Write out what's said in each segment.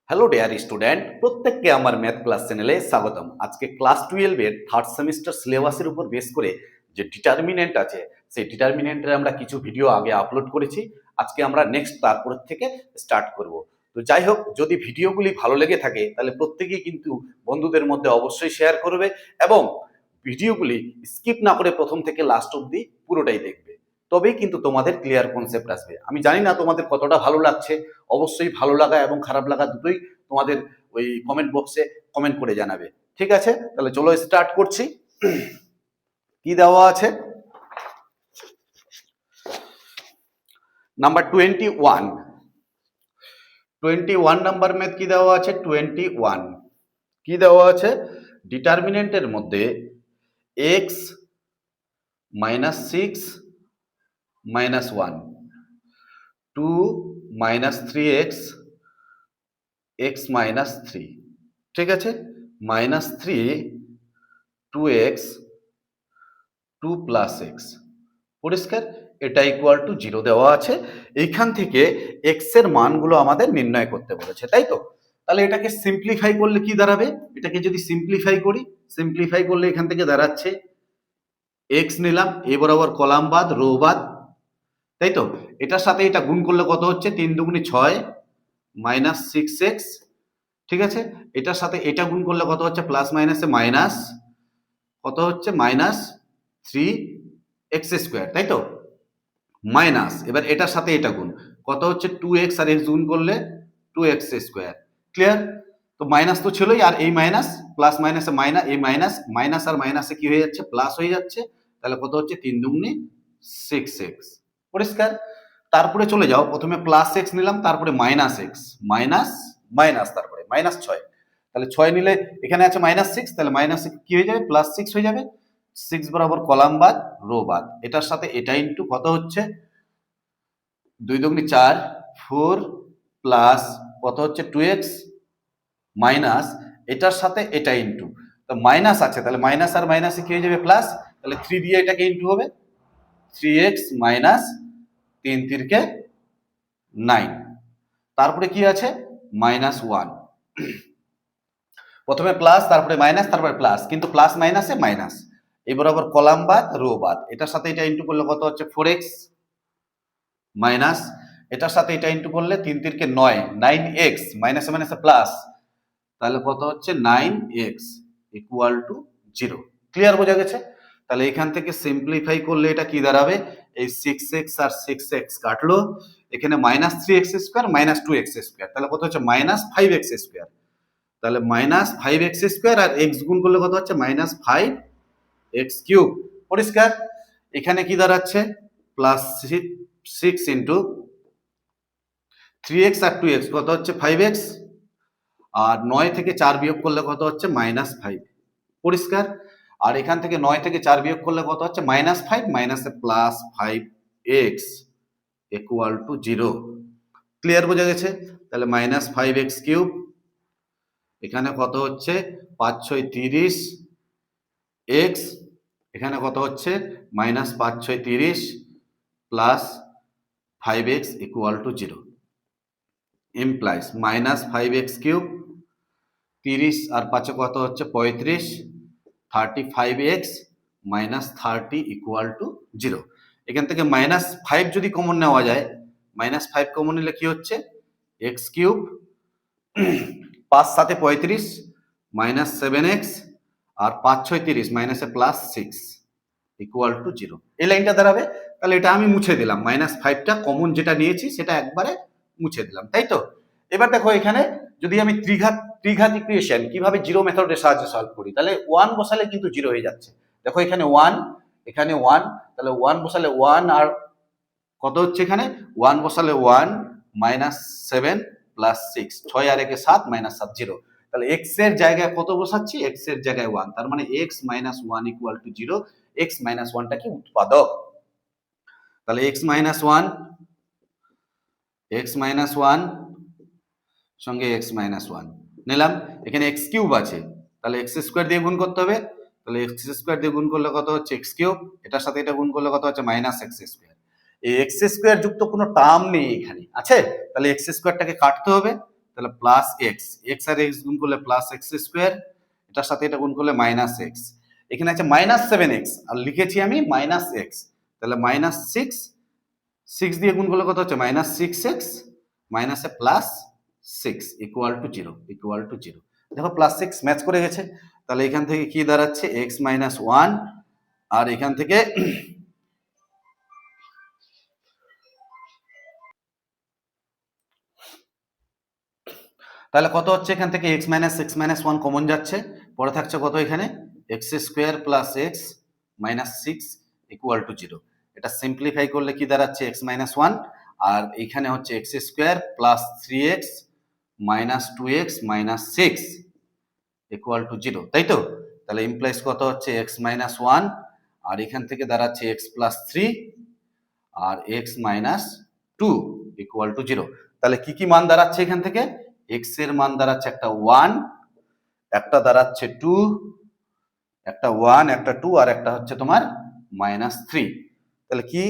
Hello dear student, প্রত্যেককে আমার math class চ্যানেলে স্বাগতম। আজকে ক্লাস 12 এর থার্ড সেমিস্টার সিলেবাসের উপর বেস করে যে ডিটারমিনেন্ট আছে, সেই ডিটারমিনেন্টের আমরা কিছু ভিডিও আগে আপলোড করেছি। আজকে আমরা নেক্সট তারপর থেকে স্টার্ট করব। তো যাই হোক, যদি ভিডিওগুলি ভালো লেগে থাকে তাহলে প্রত্যেকেই কিন্তু বন্ধুদের মধ্যে অবশ্যই শেয়ার করবে এবং ভিডিওগুলি স্কিপ না করে প্রথম থেকে লাস্ট অবধি পুরোটাই দেখবে। তবেই কিন্তু তোমাদের ক্লিয়ার কনসেপ্ট আসবে। আমি জানি না তোমাদের কতটা ভালো লাগছে, অবশ্যই ভালো লাগা এবং খারাপ লাগা দুটোই তোমাদের ওই কমেন্ট বক্সে কমেন্ট করে জানাবে। ঠিক আছে, তাহলে চলো স্টার্ট করছি। কি দেওয়া আছে? নাম্বার 21 নাম্বার ম্যাথ কি দেওয়া আছে? 21 কি দেওয়া আছে? ডিটারমিনেন্টের মধ্যে x minus 6 minus 1, 2 minus 3x, x minus 3, ঠিক আছে, মাইনাস 3, 2x, 2 প্লাস x, পরিষ্কার? এটা ইকুয়াল টু 0 দেওয়া আছে। এইখান থেকে x এর মানগুলো আমাদের নির্ণয় করতে বলেছে, তাই তো? তাহলে এটাকে সিম্পলিফাই করলে কি দাঁড়াবে? এটাকে যদি সিম্পলিফাই করি, সিম্পলিফাই করলে এখান থেকে দাঁড়াচ্ছে x নিলাম, এ বরাবর কলাম বাদ রো বাদ, তাই তো? এটার সাথে এটা গুণ করলে কত হচ্ছে? 3 দুগুণে 6 মাইনাস 6x, ঠিক আছে? এটার সাথে এটা গুণ করলে কত হচ্ছে? প্লাস মাইনাসে মাইনাস, কত হচ্ছে? মাইনাস 3x স্কোয়ার, তাই তো? মাইনাস, এবার এটার সাথে এটা গুণ, কত হচ্ছে? 2x আর x গুণ করলে 2x স্কোয়ার। ক্লিয়ার? তো মাইনাস তো ছিলই, আর এই মাইনাস প্লাস মাইনাসে মাইনাস, এই মাইনাস মাইনাস আর মাইনাসে কি হয়ে যাচ্ছে? প্লাস হয়ে যাচ্ছে। তাহলে কত হচ্ছে? 3 দুগুণে 6x, পরিষ্কার? তারপরে চলে যাও, প্রথমে প্লাস এক্স নিলাম, তারপরে মাইনাস এক্স, মাইনাস মাইনাস, তারপরে মাইনাস 6, তাহলে 6 নিলে এখানে আছে মাইনাস 6, তাহলে মাইনাস কি হয়ে যাবে? প্লাস 6 হয়ে যাবে। 6 বরাবর কলাম বাদ রো বাদ, এটার সাথে এটা ইন্টু কত হচ্ছে? 2 দুগুণে 4, 4 প্লাস কত হচ্ছে? 2x মাইনাস এটার সাথে এটা ইন্টু, তো মাইনাস আছে, তাহলে মাইনাস আর মাইনাসে কি হয়ে যাবে? প্লাস, তাহলে 3 দিয়ে এটাকে ইন্টু হবে, 3x মাইনাস 3 তিরকে 9, তারপরে কি আছে? মাইনাস 1, প্রথমে প্লাস তারপরে মাইনাস তারপরে প্লাস, কিন্তু প্লাস মাইনাসে মাইনাস, এই বরাবর কলাম বাদ রো বাদ, এটার সাথে এটা ইন্টু করলে কত হচ্ছে? 4x মাইনাস এটার সাথে এটা ইন্টু করলে 3 তিরকে 9, 9x মাইনাসে মাইনাসে প্লাস, তাহলে কত হচ্ছে? 9x equal to 0। ক্লিয়ার? বোঝা গেছে? তাহলে এখান থেকে সিম্পলিফাই করলে এটা কি দাঁড়াবে? এই 6x আর 6x কাটলো, এখানে minus 3x square minus 2x square, তাহলে কত হচ্ছে? মাইনাস 5x স্কোয়ার, তাহলে মাইনাস 5x স্কোয়ার আর x গুণ করলে কত হচ্ছে? মাইনাস 5x কিউব, পরিষ্কার? এখানে কি দাঁড়াচ্ছে? প্লাস 6 ইন্টু 3x আর 2x কত হচ্ছে? 5x, আর 9 থেকে 4 বিয়োগ করলে কত হচ্ছে? মাইনাস 5, পরিষ্কার? আর এখান থেকে 9 থেকে 4 বিয়োগ করলে কত হচ্ছে? মাইনাস 5 মাইনাসে plus 5x equal to 0। Clear? বোঝা গেছে? তাহলে মাইনাস 5x কিউব, এখানে কত হচ্ছে? 5 6 30 x, এখানে কত হচ্ছে? Minus 5 6 30 plus 5x equal to 0, implies minus 5x cube, 30 আর 5 কত হচ্ছে? 35, 35x মাইনাস 30 ইকুয়াল টু 0। এখান থেকে মাইনাস 5 যদি কমন নেওয়া যায়, মাইনাস 5 কমন নিলে কি হচ্ছে? x কিউব, 5 7 35 মাইনাস 7x, আর 5 6 30 মাইনাসে প্লাস 6 ইকুয়াল টু 0। এই লাইনটা দাঁড়াবে। তাহলে এটা আমি মুছে দিলাম, মাইনাস 5টা কমন যেটা নিয়েছি সেটা একবারে মুছে দিলাম, তাই তো? এবার দেখো, এখানে যদি আমি ত্রিঘাত ইকুয়েশন কিভাবে জিরো মেথডের সাহায্যে সলভ করি, তাহলে 1 বসালে কিন্তু 0 হয়ে যাচ্ছে। দেখো এখানে 1, এখানে 1, তাহলে 1 বসালে 1, আর কত হচ্ছে এখানে? 1 বসালে 1 মাইনাস 7 প্লাস 6, 6 আর 1 7 মাইনাস 7, 0। তাহলে x এর জায়গায় কত বসাচ্ছি? x এর জায়গায় 1, তার মানে x minus 1 equal to 0। x minus 1টা কি? উৎপাদক। তাহলে x মাইনাস 1, x মাইনাস 1 সঙ্গে x মাইনাস 1 নিলাম, এখানে x কিউব আছে, তাহলে x স্কোয়ার দিয়ে গুণ করতে হবে, তাহলে x স্কোয়ার দিয়ে গুণ করলে কত হচ্ছে? x কিউব, এটার সাথে এটা গুণ করলে কত হচ্ছে? Minus x square. এই x স্কোয়ার যুক্ত কোনো টার্ম নেই এখানে, আছে? তাহলে x স্কোয়ারটাকে কাটতে হবে, তাহলে প্লাস এক্স, এক্স আর এক্স গুণ করলে প্লাস এক্স স্কোয়ার, এটার সাথে এটা গুণ করলে মাইনাস এক্স, এখানে আছে মাইনাস 7x আর লিখেছি আমি মাইনাস এক্স, তাহলে মাইনাস 6 দিয়ে গুণ করলে কত হচ্ছে মাইনাস 6x মাইনাসে plus 6 equal to 0, equal to 0। দেখো প্লাস 6 ম্যাচ করে গেছে, তাহলে এখান থেকে কি দাঁড়াচ্ছে x মাইনাস 1, আর এখান থেকে তাহলে কত হচ্ছে এখান থেকে x মাইনাস 1 কমন যাচ্ছে, পরে থাকছে কত এখানে x square plus x minus 6 equal to 0। এটা সিম্পলিফাই করলে কি দাঁড়াচ্ছে x মাইনাস 1, আর এখানে হচ্ছে x square plus 3x minus 2x minus 6 equal to 0, তাই তো? তাহলে ইমপ্লাইজ কত হচ্ছে x মাইনাস 1, আর এখান থেকে দাঁড়াচ্ছে x প্লাস 3 আর x মাইনাস 2 ইকুয়াল টু 0। তাহলে কি কি মান দাঁড়াচ্ছে এখান থেকে, x এর মান দাঁড়াচ্ছে একটা 1, একটা দাঁড়াচ্ছে 2, একটা 1 একটা 2 আর একটা হচ্ছে তোমার মাইনাস 3। তাহলে কি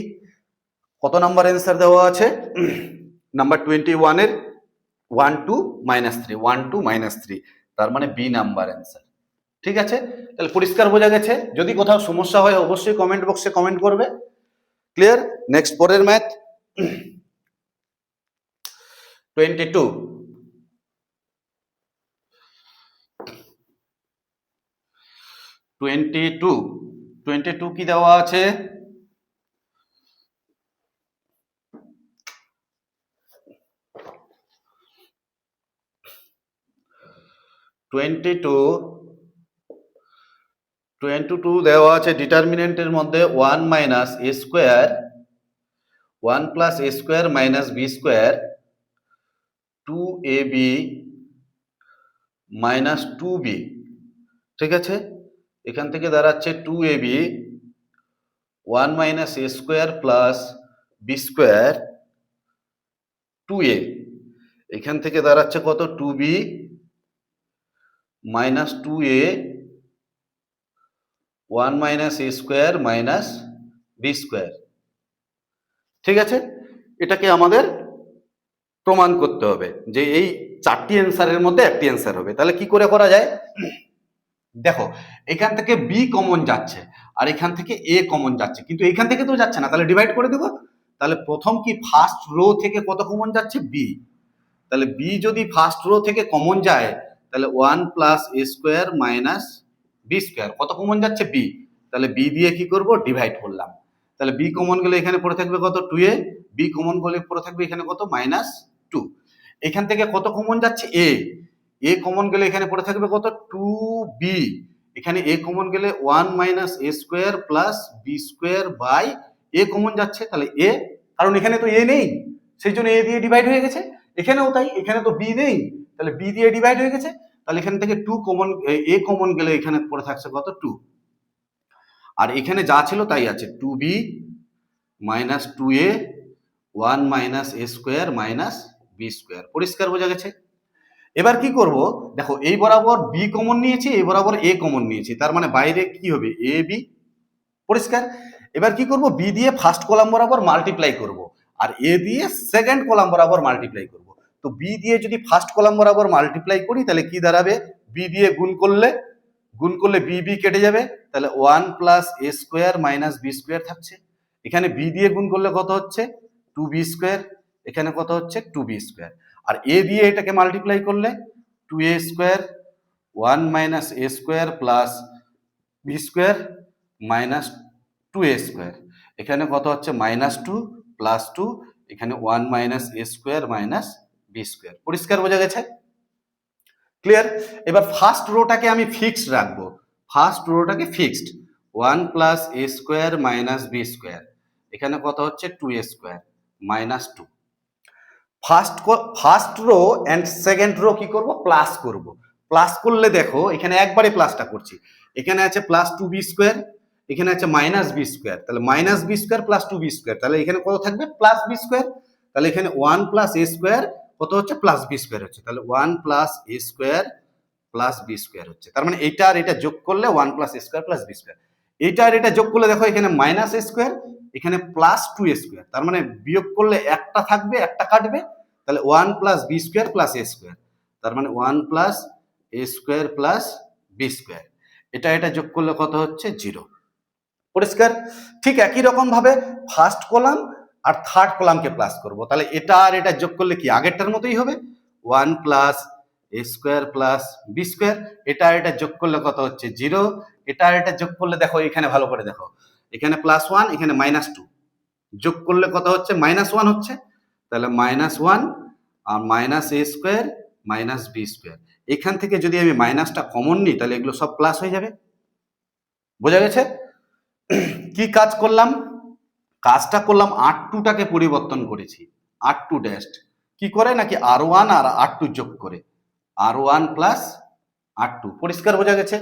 কত নাম্বার অ্যান্সার দেওয়া আছে নাম্বার 21 এর 1 2 মাইনাস 3, 1 2 মাইনাস 3, তার মানে বি নাম্বার অ্যান্সার। ঠিক আছে, তাহলে পরিষ্কার বোঝা গেছে? যদি কোথাও সমস্যা হয় অবশ্যই কমেন্ট বক্সে কমেন্ট করবে। ক্লিয়ার? নেক্সট পরের ম্যাথ 22। 22 কি দেওয়া আছে, টু দেওয়া আছে ডিটারমিনেন্টের মধ্যে 1 minus A square 1 plus a square minus B square 2ab minus 2b। ঠিক আছে, এখান থেকে দাঁড়াচ্ছে 2ab 1 মাইনাস এ square plus B square 2a, এখান থেকে দাঁড়াচ্ছে কত 2b মাইনাস 2a 1 মাইনাস এ স্কোয়ার মাইনাস বি স্কোয়ার। ঠিক আছে, এটাকে আমাদের প্রমাণ করতে হবে যে এই চারটি অ্যান্সারের মধ্যে একটি অ্যান্সার হবে। তাহলে কি করে করা যায়, দেখো এখান থেকে বি কমন যাচ্ছে আর এখান থেকে এ কমন যাচ্ছে, কিন্তু এখান থেকে তো যাচ্ছে না, তাহলে ডিভাইড করে দেবো। তাহলে প্রথম কি ফার্স্ট রো থেকে কত কমন যাচ্ছে বি, তাহলে বি যদি ফার্স্ট রো থেকে কমন যায় তাহলে 1 plus a square minus B square কত কমন যাচ্ছে বি, তাহলে বি দিয়ে কি করব ডিভাইড করলাম। তাহলে বি কমন গেলে এখানে পড়ে থাকবে কত 2a, বি কমন গেলে পড়ে থাকবে এখানে কত মাইনাস 2। এখান থেকে কত কমন যাচ্ছে এ, এ কমন গেলে এখানে পড়ে থাকবে কত 2b, এখানে এ কমন গেলে 1 minus A square plus B square by a common যাচ্ছে, তাহলে এ, কারণ এখানে তো এ নেই সেই জন্য এ দিয়ে ডিভাইড হয়ে গেছে, এখানেও তাই, এখানে তো বি নেই তাহলে বি দিয়ে ডিভাইড হয়ে গেছে, তাহলে এখান থেকে 2 কমন এ কমন গেলে এখানে পড়ে থাকছে কত 2, আর এখানে যা ছিল তাই আছে 2b মাইনাস 2a 1 মাইনাস এ স্কোয়ার মাইনাস বি স্কোয়ার। পরিষ্কার বোঝা গেছে? এবার কি করব, দেখো এই বরাবর বি কমন নিয়েছি, এই বরাবর এ কমন নিয়েছি, তার মানে বাইরে কি হবে এ বি। পরিষ্কার? এবার কি করব, বি দিয়ে ফার্স্ট কলাম বরাবর মাল্টিপ্লাই করব আর এ দিয়ে সেকেন্ড কলাম বরাবর মাল্টিপ্লাই করব। তো বি দিয়ে যদি ফার্স্ট কলাম বরাবর মাল্টিপ্লাই করি তাহলে কি দাঁড়াবে, বি দিয়ে গুণ করলে বি বি কেটে যাবে, তাহলে 1 plus a square minus B square থাকছে। এখানে বি দিয়ে গুণ করলে কত হচ্ছে 2b স্কোয়ার, এখানে কত হচ্ছে 2b স্কোয়ার, আর এ দিয়ে এটাকে মাল্টিপ্লাই করলে 2a স্কোয়ার 1 মাইনাস এ square plus B square minus 2a square, এখানে কত হচ্ছে মাইনাস 2 প্লাস 2, এখানে 1 মাইনাস এ স্কোয়ার মাইনাস বি স্কোয়ার। পরিষ্কার বোঝা গেছে? ক্লিয়ার? এবার ফার্স্ট রোটাকে আমি ফিক্সড রাখবো, ফার্স্ট রোটাকে fixed 1 plus a square minus B square, এখানে কত হচ্ছে 2a square minus 2। First row and second row কি করব, প্লাস করব। প্লাস করলে দেখো এখানে একবারে প্লাসটা করছি, এখানে আছে প্লাস 2b স্কোয়ার, এখানে আছে মাইনাস বি স্কোয়ার, তাহলে minus B square plus 2b square, তাহলে এখানে কত থাকবে প্লাস বি স্কোয়ার, তাহলে এখানে 1 প্লাস এ স্কোয়ার কত হচ্ছে প্লাস বি স্কোয়ার হচ্ছে, তাহলে 1 plus a square plus B square হচ্ছে, তার মানে এইটা আর এটা যোগ করলে 1 plus a square plus B square, এইটা আর এটা যোগ করলে দেখো এখানে মাইনাস এ স্কোয়ার, এখানে প্লাস 2 এ স্কোয়ার, তার মানে বিয়োগ করলে একটা থাকবে একটা কাটবে, তাহলে 1 plus B square plus a square, তার মানে 1 plus a square plus B square, এটা যোগ করলে কত হচ্ছে 0। পরিষ্কার? ঠিক একই রকম ভাবে ফার্স্ট কলাম আর থার্ড কলামকে প্লাস করব, তাহলে এটা আর এটা যোগ করলে কি আগেরটার মতোই হবে, 1 plus a square plus B square, এটা আর এটা যোগ করলে কত হচ্ছে 0, এটা আর এটা যোগ করলে দেখো এখানে ভালো করে দেখো, এখানে +1 এখানে -2, যোগ করলে কত হচ্ছে -1 হচ্ছে, তাহলে -1 আর মাইনাস এ স্কোয়ার মাইনাস বি স্কোয়ার, এখান থেকে যদি আমি মাইনাসটা কমন নিই তাহলে এগুলো সব প্লাস হয়ে যাবে। বোঝা গেছে? কি কাজ করলাম? কাজটা করলাম R2টাকে পরিবর্তন করেছি, R2 ড্যাশ কি করে নাকি R1 আর R2 যোগ করে, R1 প্লাস R2, পরিষ্কার বোঝা গেছে?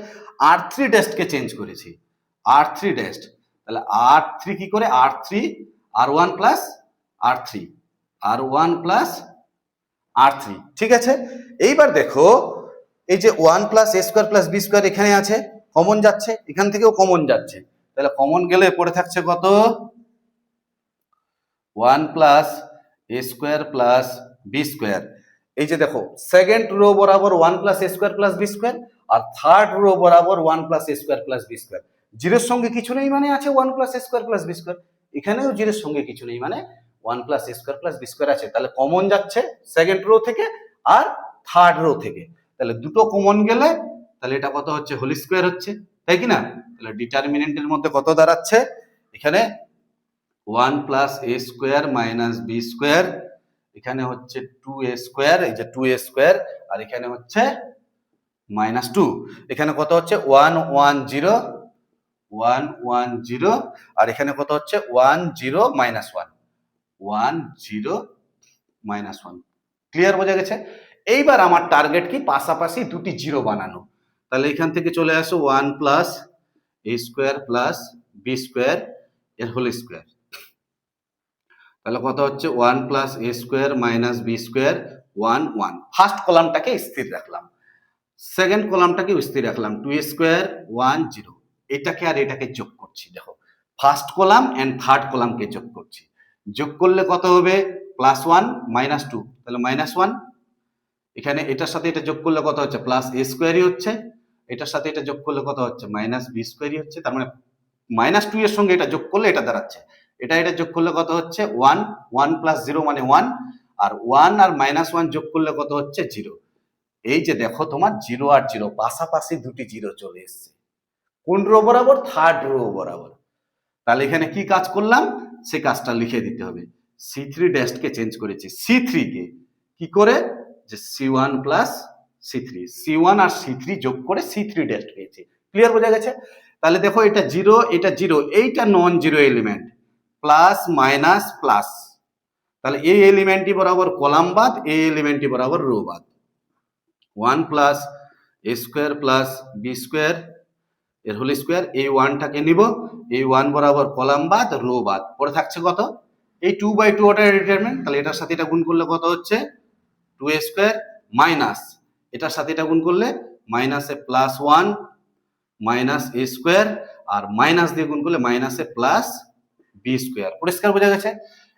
R3 ড্যাশকে চেঞ্জ করেছি, R3 ড্যাশ, তাহলে R3 কি করে, R3 R1 plus R3, R1 plus R3, ঠিক আছে। এইবার দেখো এই যে 1 plus a square plus B square এখানে আছে, কমন যাচ্ছে, এখান থেকেও কমন যাচ্ছে, তাহলে কমন গেলে পড়ে থাকছে কত, 1 plus a square plus B square. এই যে দেখো সেকেন্ড রো বরাবর 1 plus a square plus B square, R third rho বরাবর 1 plus a square plus B square. জিরোর সঙ্গে কিছু নেই মানে আছে 1 plus a square plus B square, এখানেও জিরোর সঙ্গে কিছু নেই মানে 1 plus a square plus B square আছে, তাহলে কমন যাচ্ছে সেকেন্ড রো থেকে আর থার্ড রো থেকে, তাহলে দুটো কমন গেলে তাহলে এটা কত হচ্ছে, হোল স্কোয়ার হচ্ছে, তাই কি না? তাহলে ডিটারমিনেন্টের মধ্যে কত দাঁড়াচ্ছে এখানে, 1 plus a square minus B square, এখানে হচ্ছে 2a স্কোয়ার, এই যে 2a স্কোয়ার, আর এখানে হচ্ছে -2, এখানে কত হচ্ছে 110 110, আর এখানে কত হচ্ছে 10 -1 ক্লিয়ার? বোঝা গেছে? এইবার আমার টার্গেট কি, পাশাপাশি দুটি জিরো বানানো, তাহলে এখান থেকে চলে আসো 1 plus a square plus B square এর হোল স্কোয়ার, তাহলে কত হচ্ছে 1 plus a square minus B square 1 1, first কলামটাকে স্থির রাখলাম, সেকেন্ড কলামটাকে স্থির রাখলাম, 2a স্কোয়ার 1 0, এটাকে আর এটাকে যোগ করছি, দেখো ফার্স্ট কলাম এন্ড থার্ড কলামকে যোগ করছি, যোগ করলে কত হবে +1 -2, তাহলে -1, এখানে এটার সাথে এটা যোগ করলে কত হচ্ছে প্লাস এ স্কোয়ারই হচ্ছে, এটার সাথে এটা যোগ করলে কত হচ্ছে মাইনাস বি স্কোয়ারই হচ্ছে, তার মানে -2 এর সঙ্গে এটা যোগ করলে এটা দাঁড়াচ্ছে, এটা যোগ করলে কত হচ্ছে 1 1 প্লাস 0 মানে 1, আর 1 আর -1 যোগ করলে কত হচ্ছে 0। এই যে দেখো তোমার 0 আর 0 পাশাপাশি দুটি জিরো চলে এসছে, কোন রো বরাবর, থার্ড রো বরাবর, তাহলে এখানে কি কাজ করলাম সে কাজটা লিখে দিতে হবে, C3 ড্যাশকে চেঞ্জ করেছি C3 কে, কি করে, যে C1 প্লাস C3, C1 আর C3 যোগ করে C3 ড্যাশ পেয়েছি, ক্লিয়ার? বোঝা গেছে? তাহলে দেখো এটা 0 এটা 0, এইটা non zero element, plus minus plus, তাহলে এই এলিমেন্টটি বরাবর কলাম বাদ, এই এলিমেন্টটি বরাবর রো বাদ, 1 plus a square plus B square এর হোল স্কোয়ার, এই 1টাকে নিব, এই 1 বরাবর কলাম বাদ রো বাদ, পড়ে থাকছে কত, এই 2/2 ওটার ডিটারমিনেন্ট, তাহলে এটার সাথে এটা গুণ করলে কত হচ্ছে 2a স্কোয়ার মাইনাস, এটার সাথে এটা গুণ করলে মাইনাসে +1 মাইনাস এ স্কোয়ার, আর মাইনাস দিয়ে গুণ করলে মাইনাসে প্লাস বি স্কোয়ার, পরিষ্কার বোঝা গেছে?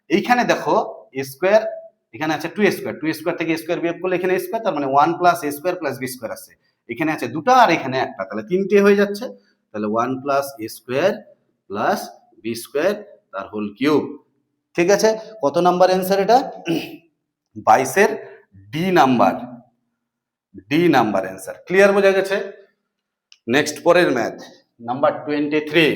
এইখানে দেখো এ স্কোয়ার, এখানে আছে 2a স্কোয়ার, 2a স্কোয়ার থেকে স্কোয়ার বিয়োগ করলে এখানে স্কোয়ার, তার মানে 1 plus a square plus B square আছে, এখানে আছে দুটো আর এখানে একটা, তাহলে তিনটে হয়ে যাচ্ছে, তাহলে 1 plus a square plus B square তার হোল কিউব, ঠিক আছে? কত নাম্বার অ্যান্সার এটা? 22 এর ডি নাম্বার অ্যান্সার, ক্লিয়ার? বোঝা গেছে? নেক্সট পরের ম্যাথ নাম্বার 23,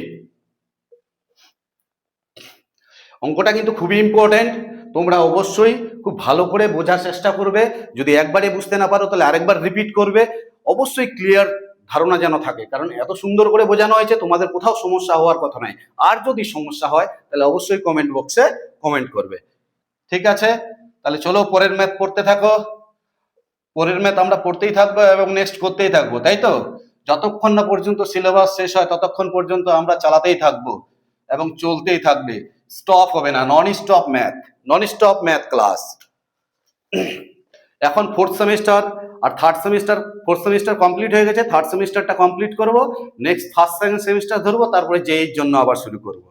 অঙ্কটা কিন্তু খুবই ইম্পর্টেন্ট, তোমরা অবশ্যই খুব ভালো করে বোঝার চেষ্টা করবে, যদি একবারে বুঝতে না পারো তাহলে আরেকবার রিপিট করবে, অবশ্যই ক্লিয়ার ধারণা যেন থাকে, কারণ এত সুন্দর করে বোঝানো হয়েছে, তোমাদের কোথাও সমস্যা হওয়ার কথা নয়, আর যদি সমস্যা হয় তাহলে অবশ্যই কমেন্ট বক্সে কমেন্ট করবে, ঠিক আছে? তাহলে চলো পরের ম্যাথ পড়তে থাকো, পরের ম্যাথ আমরা পড়তেই থাকবো এবং নেক্সট করতেই থাকবো, তাই তো? যতক্ষণ না পর্যন্ত সিলেবাস শেষ হয় ততক্ষণ পর্যন্ত আমরা চালাতেই থাকবো এবং চলতেই থাকবে, স্টপ হবে না, নন স্টপ ম্যাথ ক্লাস। এখন ফোর্থ সেমিস্টার আর third semester, fourth semester complete হয়ে গেছে, থার্ড সেমিস্টারটা কমপ্লিট করব, নেক্সট ফার্স্ট সেকেন্ড সেমিস্টার ধরবো, তারপরে জেইর জন্য আবার শুরু করব।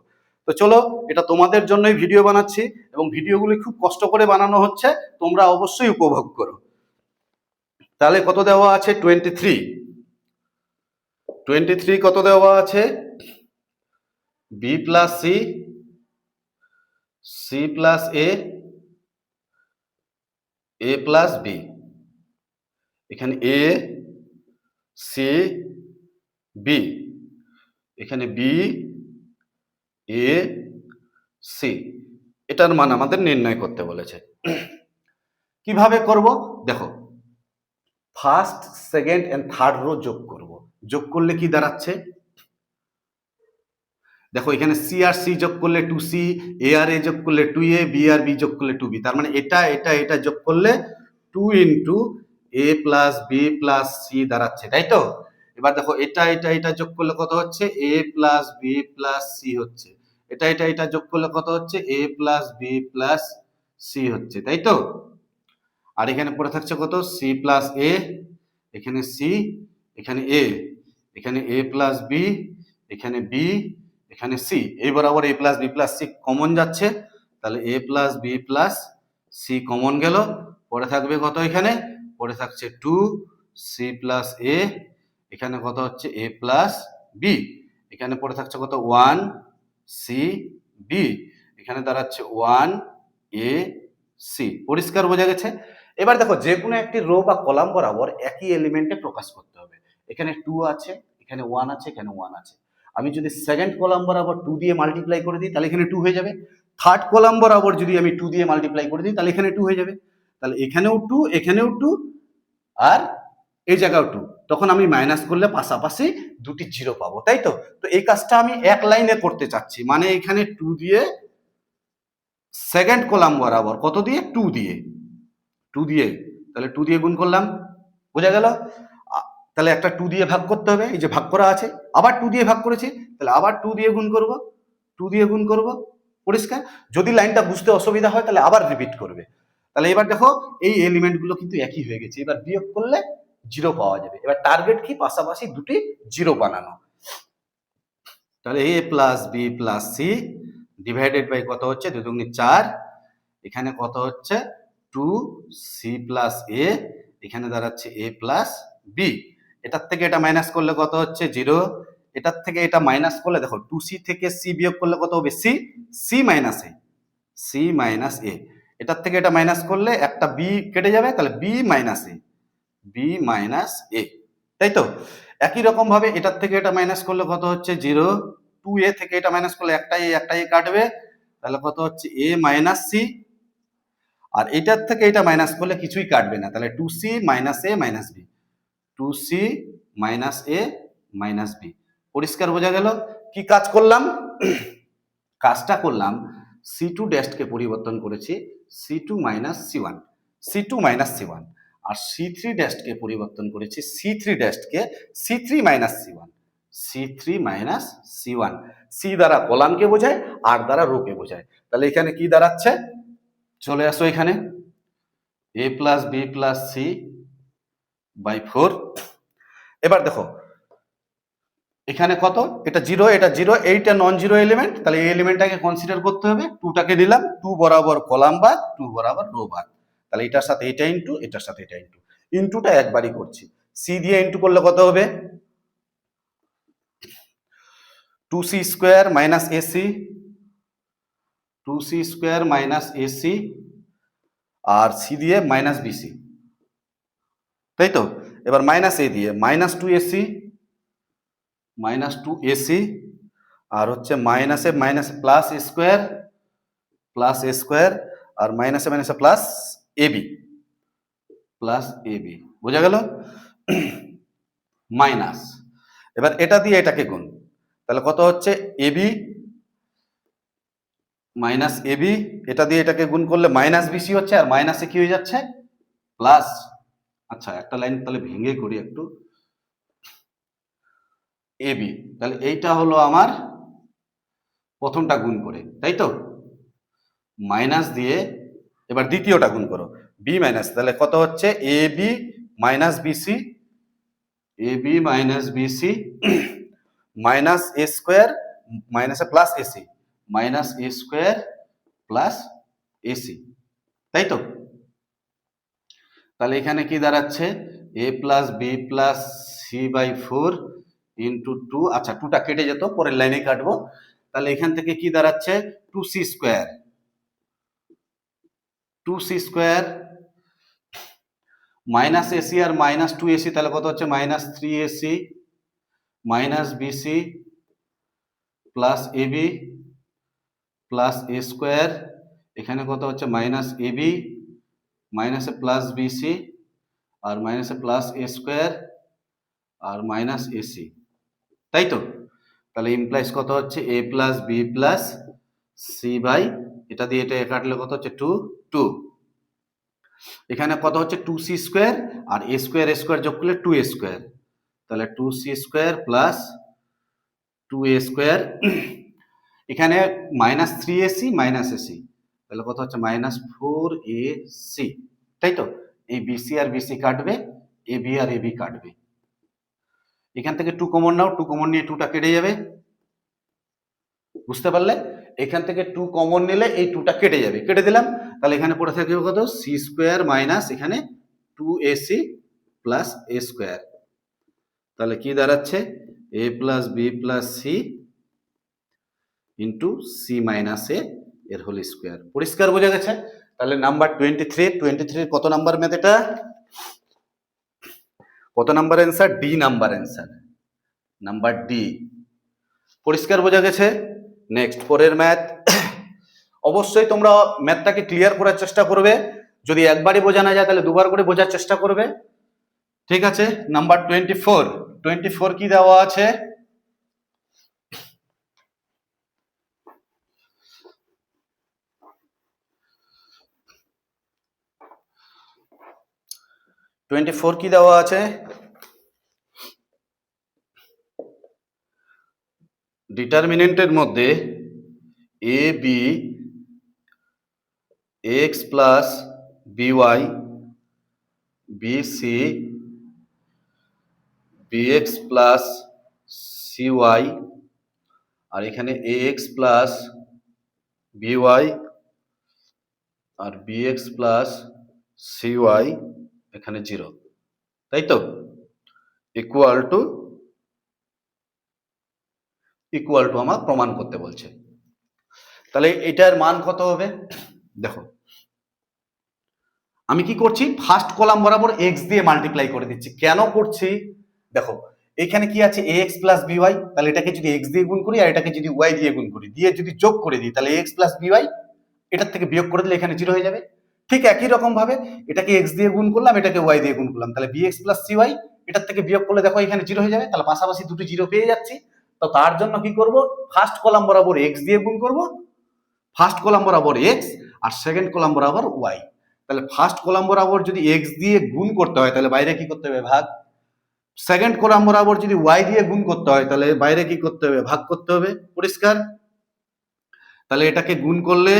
তো চলো, এটা তোমাদের জন্যই ভিডিও বানাচ্ছি এবং ভিডিওগুলি খুব কষ্ট করে বানানো হচ্ছে, তোমরা অবশ্যই উপভোগ করো। তাহলে কত দেওয়া আছে? 23। 23 কত দেওয়া আছে? B plus c, c plus a plus b. এখানে এ, সি, বি, এখানে বি, এ, সি। এটার মান আমাদের নির্ণয় করতে বলেছে। কিভাবে করব? দেখো, first, second and third row যোগ করব। যোগ করলে কি দাঁড়াচ্ছে? দেখো এখানে সি আর সি যোগ করলে 2c, এ আর এ যোগ করলে 2a, বি আর বি যোগ করলে 2b। তার মানে এটা এটা এটা যোগ করলে 2 ইন্টু এ প্লাস বি প্লাস সি দাঁড়াচ্ছে, তাই তো? এবার দেখো এটা এটা এটা যোগ করলে কত হচ্ছে? A plus b plus C হচ্ছে। এটা এটা এটা যোগ করলে কত হচ্ছে? A plus b plus C হচ্ছে, তাই তো? আর এখানে পড়ে থাকছে কত? সি প্লাস এ, এখানে সি, এখানে এ, এখানে এ প্লাস বি, এখানে বি, এখানে সি। এই বরাবর a plus b plus c common যাচ্ছে, তাহলে a plus b plus c common গেল। পড়ে থাকবে কত? এখানে পড়ে থাকছে 2 সি প্লাস এ, এখানে কত হচ্ছে? এ প্লাস বি, এখানে পড়ে থাকছে কত? 1 সি বি, এখানে দাঁড়াচ্ছে 1 এ সি। পরিষ্কার বোঝা গেছে? এবার দেখো, যে কোনো একটি রো বা কলাম বরাবর একই এলিমেন্টে প্রকাশ করতে হবে। এখানে 2 আছে, এখানে 1 আছে, এখানে 1 আছে। আমি যদি সেকেন্ড কলাম বরাবর 2 দিয়ে মাল্টিপ্লাই করে দিই তাহলে এখানে 2 হয়ে যাবে। থার্ড কলাম বরাবর যদি আমি 2 দিয়ে মাল্টিপ্লাই করে দিই তাহলে এখানে 2 হয়ে যাবে। তাহলে এখানেও 2, এখানেও 2, আর এই জায়গাও 2। তখন আমি মাইনাস করলে পাশাপাশি দুটি জিরো পাবো, তাই তো? তো এই কাজটা আমি এক লাইনে করতে চাচ্ছি, মানে এখানে 2 দিয়ে সেকেন্ড কলাম বরাবর কত দিয়ে? 2 দিয়ে, 2 দিয়ে, তাহলে 2 দিয়ে গুণ করলাম, বোঝা গেল? তাহলে একটা 2 দিয়ে ভাগ করতে হবে, এই যে ভাগ করা আছে, আবার 2 দিয়ে ভাগ করেছি, তাহলে আবার 2 দিয়ে গুণ করব, 2 দিয়ে গুণ করব। পরিষ্কার? যদি লাইনটা বুঝতে অসুবিধা হয় তাহলে আবার রিপিট করবে। তাহলে এবার দেখো এই এলিমেন্টগুলো কিন্তু একই হয়ে গেছে, এবার বিয়োগ করলে জিরো পাওয়া যাবে। এবার টার্গেট কি? পাশাপাশি দুটি জিরো বানানো। তাহলে a plus b plus c divided by কত হচ্ছে? 2 দুগুণে 4, এখানে কত হচ্ছে? 2 সি প্লাস এ, এখানে দাঁড়াচ্ছে এ প্লাস বি। এটার থেকে এটা মাইনাস করলে কত হচ্ছে? 0। এটার থেকে এটা মাইনাস করলে দেখো 2c থেকে সি বিয়োগ করলে কত হবে? সি, সি মাইনাস এ, সি মাইনাস এ। এটার থেকে এটা মাইনাস করলে একটা বি কেটে যাবে, তাহলে বি মাইনাস এ, বি মাইনাস এ, তাই তো? একই রকম ভাবে এটার থেকে এটা মাইনাস করলে কত হচ্ছে? 0। 2a থেকে এটা মাইনাস করলে একটা এ কাটবে, তাহলে কত হচ্ছে? এ মাইনাস সি। আর এটার থেকে এটা মাইনাস করলে কিছুই কাটবে না, তাহলে 2c মাইনাস এ মাইনাস বি, 2c মাইনাস এ মাইনাস বি। পরিষ্কার বোঝা গেল? কি কাজ করলাম? কাজটা করলাম c2 ড্যাশকে পরিবর্তন করেছি c2 minus c1, c2 minus c1, আর c3 ড্যাশকে পরিবর্তন করেছি c3 ড্যাশকে c3 minus c1, c3 minus c1। C দ্বারা কলামকে বোঝায়, আর দ্বারা রোকে বোঝায়। তাহলে এখানে কি দাঁড়াচ্ছে? চলে আসো এখানে, a plus b plus c by 4। এবার দেখো এখানে কত? এটা 0, এটা 0, এইটা নন জিরো এলিমেন্ট, তাহলে এই এলিমেন্টটাকে কনসিডার করতে হবে। 2টাকে নিলাম, 2 বরাবর কলাম বাদ, 2 বরাবর রো বাদ। তাহলে এটার সাথে এটা ইনটু, এটার সাথে এটা ইনটু, ইনটুটা একবারই করছি। সি দিয়ে ইনটু করলে কত হবে? 2c square minus a c, 2c square minus a c, আর সি দিয়ে মাইনাস বিসি, তাই তো? এবার মাইনাস এ দিয়ে মাইনাস 2ac, মাইনাস 2ac, আর হচ্ছে মাইনাসে minus plus square, plus a square, আর মাইনাসে মাইনাসে প্লাস এবি, প্লাস এবি। বোঝা গেল? মাইনাস, এবার এটা দিয়ে এটাকে গুণ, তাহলে কত হচ্ছে? এবি মাইনাস এবি, এটা দিয়ে এটাকে গুণ করলে মাইনাস বিসি হচ্ছে, আর মাইনাসে কি হয়ে যাচ্ছে? প্লাস। আচ্ছা, একটা লাইন তাহলে ভেঙে করি একটু, এবি। তাহলে এইটা হলো আমার প্রথমটা গুণ করে, তাই তো? মাইনাস দিয়ে এবার দ্বিতীয়টা গুণ করো, বি মাইনাস, তাহলে কত হচ্ছে? এ b minus b c, a b minus b c, minus A square, মাইনাসে প্লাস এসি, মাইনাস এ স্কোয়ার প্লাস এসি, তাই তো? তাহলে এখানে কি দাঁড়াচ্ছে, a plus b plus c by 4 into 2, আচ্ছা 2টা কেটে যেত, পরের লাইনে কাটবো। তাহলে এখান থেকে কি দাঁড়াচ্ছে, 2c square, 2c square minus a c আর মাইনাস 2ac, তাহলে কত হচ্ছে minus 3ac minus b c plus a b plus a square, এখানে কত হচ্ছে মাইনাস এবি মাইনাসে প্লাস বিসি আর মাইনাসে প্লাস এ স্কোয়ার আর মাইনাস এসি, তাই তো? তাহলে ইমপ্লাইজ কত হচ্ছে a plus b plus c by, এটা দিয়ে এটা কাটলে কত হচ্ছে 2, 2। এখানে কত হচ্ছে 2c স্কোয়ার আর এ স্কোয়ার যোগ করলে 2a স্কোয়ার, তাহলে 2c square plus 2a square, এখানে মাইনাস 3ac মাইনাস এসি, তাহলে কত হচ্ছে মাইনাস 4ac, তাই তো? এই বিসি আর বিসি কাটবে, এবি আর এবি কাটবে, এখান থেকে 2 কমন নাও, 2 কমন নিয়ে 2টা কেটে যাবে, বুঝতে পারলে? এখান থেকে 2 কমন নিলে এই 2টা কেটে যাবে, কেটে দিলাম। তাহলে এখানে পড়ে থাকবে কত, সি স্কোয়ার মাইনাস এখানে 2ac প্লাস এ স্কোয়ার, তাহলে কি দাঁড়াচ্ছে a plus b plus c into c minus a এর হোল স্কোয়ার। পরিষ্কার বোঝা গেছে? তাহলে নাম্বার 23 কত নাম্বার ম্যাথ এটা, কত number answer, D number answer, number D. পরিষ্কার বোঝা গেছে? নেক্সট পরের ম্যাথ, অবশ্যই তোমরা ম্যাথটাকে ক্লিয়ার করার চেষ্টা করবে, যদি একবারই বোঝা না যায় তাহলে দুবার করে বোঝার চেষ্টা করবে, ঠিক আছে? নাম্বার 24 কি দেওয়া আছে, কি দেওয়া আছে, ডিটারমিনেন্টের মধ্যে a b x plus b y b c b x plus c y, আর এখানে এ এক্স প্লাস বিওয়াই আর বিএক্স প্লাস সিওয়াই এখানে 0, তাই তো? ইকুয়াল টু আমার প্রমাণ করতে বলছে। তাহলে এটার মান কত হবে, দেখো আমি কি করছি, ফার্স্ট কলাম বরাবর এক্স দিয়ে মাল্টিপ্লাই করে দিচ্ছি। কেন করছি, দেখো এখানে কি আছে ax প্লাস বিওয়াই, তাহলে এটাকে যদি x দিয়ে গুণ করি আর এটাকে যদি y দিয়ে গুণ করি, দিয়ে যদি যোগ করে দিই তাহলে ax প্লাস বিওয়াই, এটার থেকে বিয়োগ করে দিলে এখানে 0 হয়ে যাবে। ঠিক একই রকম ভাবে এটাকে x দিয়ে গুণ করলাম, এটাকে y দিয়ে গুণ করলাম, তাহলে bx প্লাস cy, এটার থেকে বিয়োগ করলে দেখো এখানে 0 হয়ে যাবে, তাহলে পাশাপাশি দুটো 0 পেয়ে যাচ্ছি। তো তার জন্য কি করব, ফার্স্ট কলাম বরাবর x দিয়ে গুণ করব, ফার্স্ট কলাম বরাবর x আর সেকেন্ড কলাম বরাবর y। তাহলে ফার্স্ট কলাম বরাবর যদি x দিয়ে গুণ করতে হয় তাহলে বাইরে কি করতে হবে, ভাগ। সেকেন্ড কলাম বরাবর যদি y দিয়ে গুণ করতে হয় তাহলে বাইরে কি করতে হবে, ভাগ করতে হবে। পরিষ্কার? তাহলে এটাকে গুণ করলে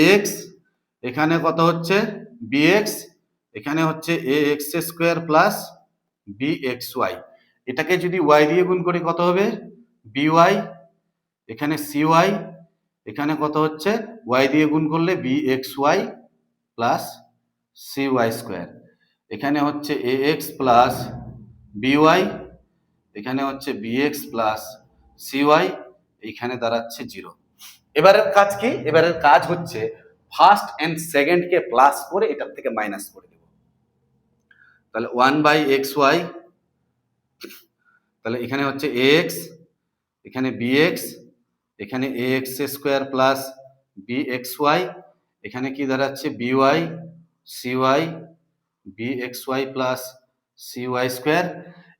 ax, এখানে কত হচ্ছে bx, এখানে হচ্ছে ax স্কোয়ার প্লাস bxy, এটাকে যদি y দিয়ে গুণ করি কত হবে by, এখানে cy, এখানে কত হচ্ছে y দিয়ে গুণ করলে bxy প্লাস cy স্কোয়ার, এখানে হচ্ছে ax প্লাস by, এখানে হচ্ছে bx প্লাস cy, এইখানে দাঁড়াচ্ছে 0। এবারের কাজ কি, এবারের কাজ হচ্ছে ফার্স্ট এন্ড সেকেন্ড কে প্লাস করে এটার থেকে মাইনাস করে দেব। তাহলে 1/xy, তাহলে এখানে হচ্ছে ax, এখানে bx, এখানে ax স্কোয়ার প্লাস bxy, এখানে কি দাঁড়াচ্ছে by cy bxy plus cy square,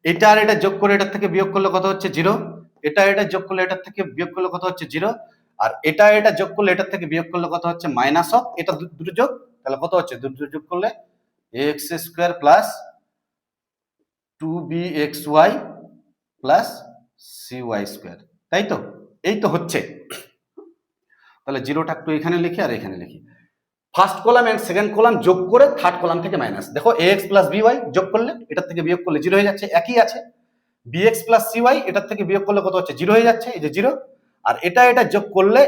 এটা আর এটা যোগ করে এটার থেকে বিয়োগ করলে কত হচ্ছে 0, এটা যোগ করলে এটার থেকে বিয়োগ করলে কত হচ্ছে 0, আর এটা যোগ করলে এটার থেকে বিয়োগ করলে কত হচ্ছে মাইনাস অফ এটা দুটো যোগ, তাহলে কত হচ্ছে দুটো যোগ করলে ax square plus 2bxy plus cy square, তাই তো? এই তো হচ্ছে। তাহলে 0টা একটু এখানে লিখি আর এখানে লিখি, first column and second column যোগ করে থার্ড কলাম থেকে মাইনাস, দেখো ax প্লাস by যোগ করলে এটার থেকে বিয়োগ করলে 0 হয়ে যাচ্ছে, একই আছে। bx প্লাস cy, এটার থেকে বিয়োগ করলে কত হচ্ছে 0 হয়ে যাচ্ছে, এই যে 0, আর এটা যোগ করলে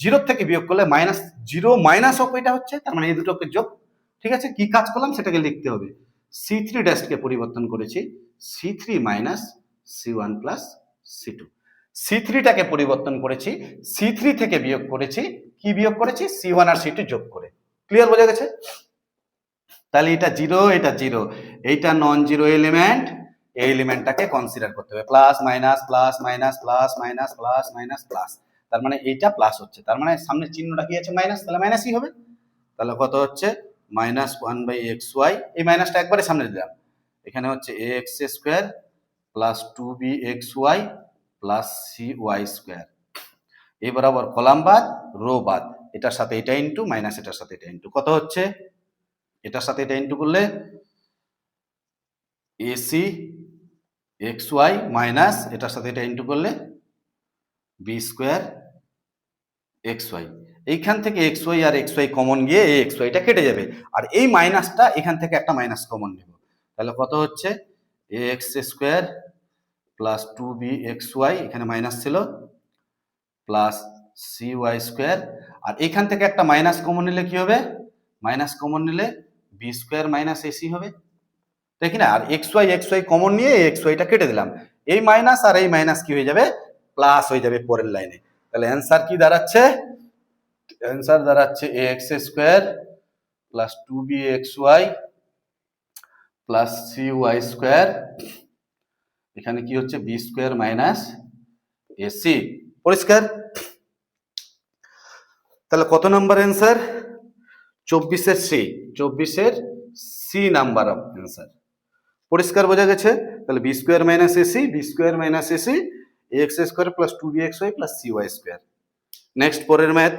জিরো থেকে বিয়োগ করলে মাইনাস জিরো মাইনাস অফ এটা হচ্ছে, তার মানে এই দুটোকে যোগ। ঠিক আছে, কি কাজ করলাম সেটাকে লিখতে হবে। C3 ড্যাশকে পরিবর্তন করেছি C3 minus C1 plus C2। C3টাকে পরিবর্তন করেছি C3 থেকে বিয়োগ করেছি, কি বিয়োগ করেছি? C1 আর C2 যোগ করে। ক্লিয়ার, বোঝা গেছে? তাহলে এটা জিরো, এটা জিরো, এইটা নন জিরো এলিমেন্ট, এই এলিমেন্টটাকে কনসিডার করতে হবে। Plus minus plus minus plus minus plus minus plus, তার মানে এইটা প্লাস হচ্ছে, তার মানে সামনে চিহ্নটা কি আছে? মাইনাস, তাহলে মাইনাসই হবে। তাহলে কত হচ্ছে? মাইনাস 1/xy, এই মাইনাসটা একবারে সামনে দিলাম, এখানে হচ্ছে ax square plus 2bxy plus cy square. এই বরাবর কলাম বাদ রো বাদ, এটার সাথে এটা ইন্টু মাইনাস এটার সাথে এটা ইন্টু, কত হচ্ছে? এটার সাথে এটা ইন্টু করলে ac xy মাইনাস এটার সাথে এটা ইন্টু করলে b স্কোয়ার xy। এইখান থেকে xy আর xy কমন গিয়ে এই xyটা কেটে যাবে, আর এই মাইনাসটা এখান থেকে একটা মাইনাস কমন নেব, তাহলে কত হচ্ছে? ax স্কোয়ার প্লাস 2bxy, এখানে মাইনাস ছিল, প্লাস cy স্কোয়ার, আর এখান থেকে একটা মাইনাস কমন নিলে কি হবে? মাইনাস কমন নিলে b স্কোয়ার মাইনাস ac হবে, তাই কি না? আর xy কমন নিয়ে এই xyটা কেটে দিলাম, এই মাইনাস আর এই মাইনাস কি হয়ে যাবে? প্লাস হয়ে যাবে পরের লাইনে। তাহলে অ্যান্সার কি দাঁড়াচ্ছে? অ্যান্সার দাঁড়াচ্ছে ax square plus 2bxy plus cy square, এখানে কি হচ্ছে? b square minus ac। পরিষ্কার? তাহলে কত নাম্বার অ্যান্সার? 24-এর সি, 24-এর সি নাম্বার অফ অ্যান্সার। পরিষ্কার, বোঝা গেছে? তাহলে b square minus a c, b square minus a c, x square plus 2bxy plus cy square. Next পরের ম্যাথ